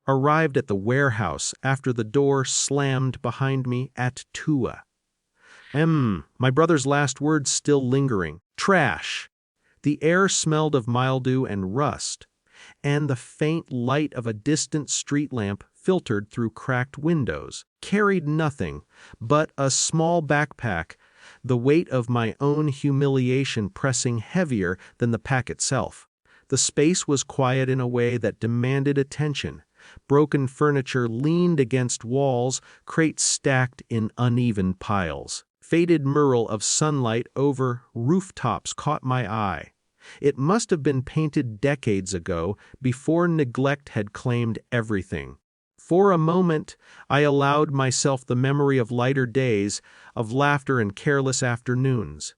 arrived at the warehouse after the door slammed behind me at 2. My brother's last words still lingering. Trash. The air smelled of mildew and rust, and the faint light of a distant street lamp filtered through cracked windows carried nothing but a small backpack, the weight of my own humiliation pressing heavier than the pack itself. The space was quiet in a way that demanded attention. Broken furniture leaned against walls, crates stacked in uneven piles. Faded mural of sunlight over rooftops caught my eye. It must have been painted decades ago, before neglect had claimed everything. For a moment, I allowed myself the memory of lighter days, of laughter and careless afternoons.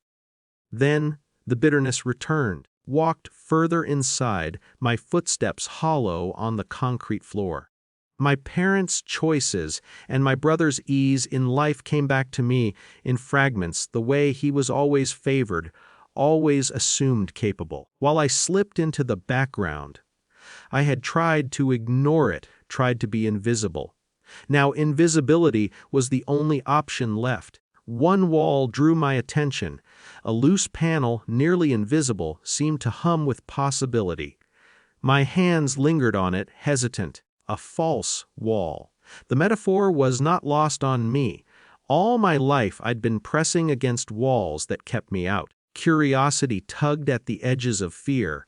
Then the bitterness returned. Walked further inside, my footsteps hollow on the concrete floor. My parents' choices and my brother's ease in life came back to me in fragments, the way he was always favored, always assumed capable. While I slipped into the background, I had tried to ignore it, tried to be invisible. Now invisibility was the only option left. One wall drew my attention. A loose panel, nearly invisible, seemed to hum with possibility. My hands lingered on it, hesitant. A false wall. The metaphor was not lost on me. All my life I'd been pressing against walls that kept me out. Curiosity tugged at the edges of fear.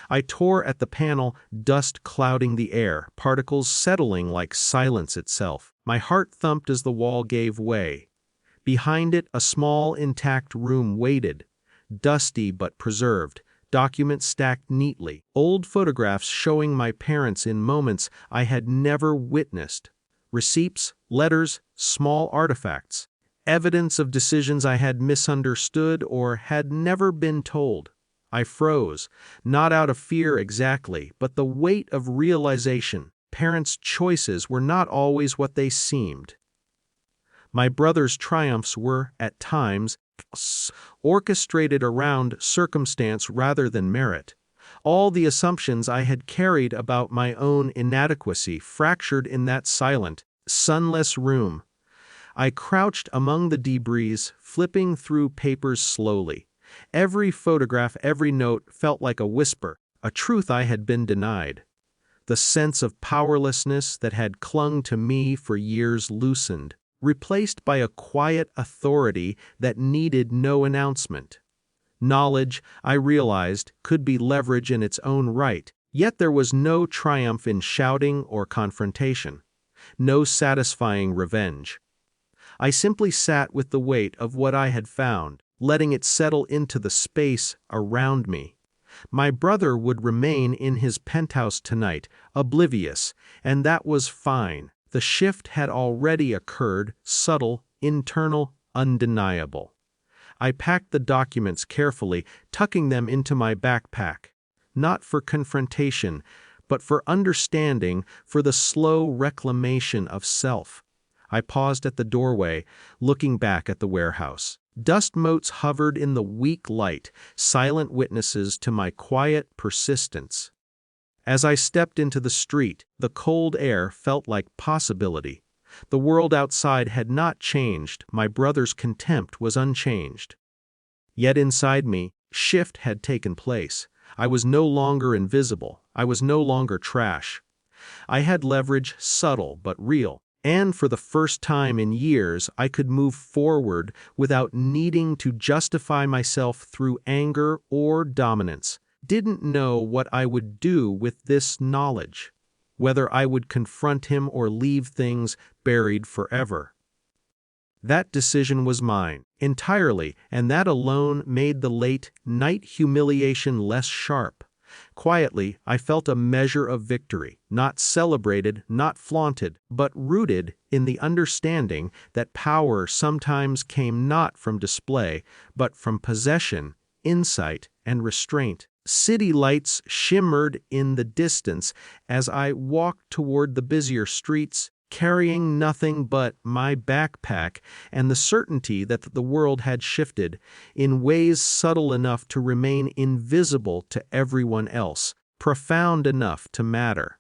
I tore at the panel, dust clouding the air, particles settling like silence itself. My heart thumped as the wall gave way. Behind it, a small, intact room waited, dusty but preserved, documents stacked neatly, old photographs showing my parents in moments I had never witnessed, receipts, letters, small artifacts, evidence of decisions I had misunderstood or had never been told. I froze, not out of fear exactly, but the weight of realization. Parents' choices were not always what they seemed. My brother's triumphs were, at times, orchestrated around circumstance rather than merit. All the assumptions I had carried about my own inadequacy fractured in that silent, sunless room. I crouched among the debris, flipping through papers slowly. Every photograph, every note felt like a whisper, a truth I had been denied. The sense of powerlessness that had clung to me for years loosened, replaced by a quiet authority that needed no announcement. Knowledge, I realized, could be leverage in its own right, yet there was no triumph in shouting or confrontation, no satisfying revenge. I simply sat with the weight of what I had found, letting it settle into the space around me. My brother would remain in his penthouse tonight, oblivious, and that was fine. The shift had already occurred, subtle, internal, undeniable. I packed the documents carefully, tucking them into my backpack, not for confrontation, but for understanding, for the slow reclamation of self. I paused at the doorway, looking back at the warehouse. Dust motes hovered in the weak light, silent witnesses to my quiet persistence. As I stepped into the street, the cold air felt like possibility. The world outside had not changed, my brother's contempt was unchanged. Yet inside me, shift had taken place. I was no longer invisible. I was no longer trash. I had leverage, subtle but real. And for the first time in years, I could move forward without needing to justify myself through anger or dominance. Didn't know what I would do with this knowledge, whether I would confront him or leave things buried forever. That decision was mine, entirely, and that alone made the late night humiliation less sharp. Quietly, I felt a measure of victory, not celebrated, not flaunted, but rooted in the understanding that power sometimes came not from display, but from possession, insight, and restraint. City lights shimmered in the distance as I walked toward the busier streets, carrying nothing but my backpack and the certainty that the world had shifted in ways subtle enough to remain invisible to everyone else, profound enough to matter.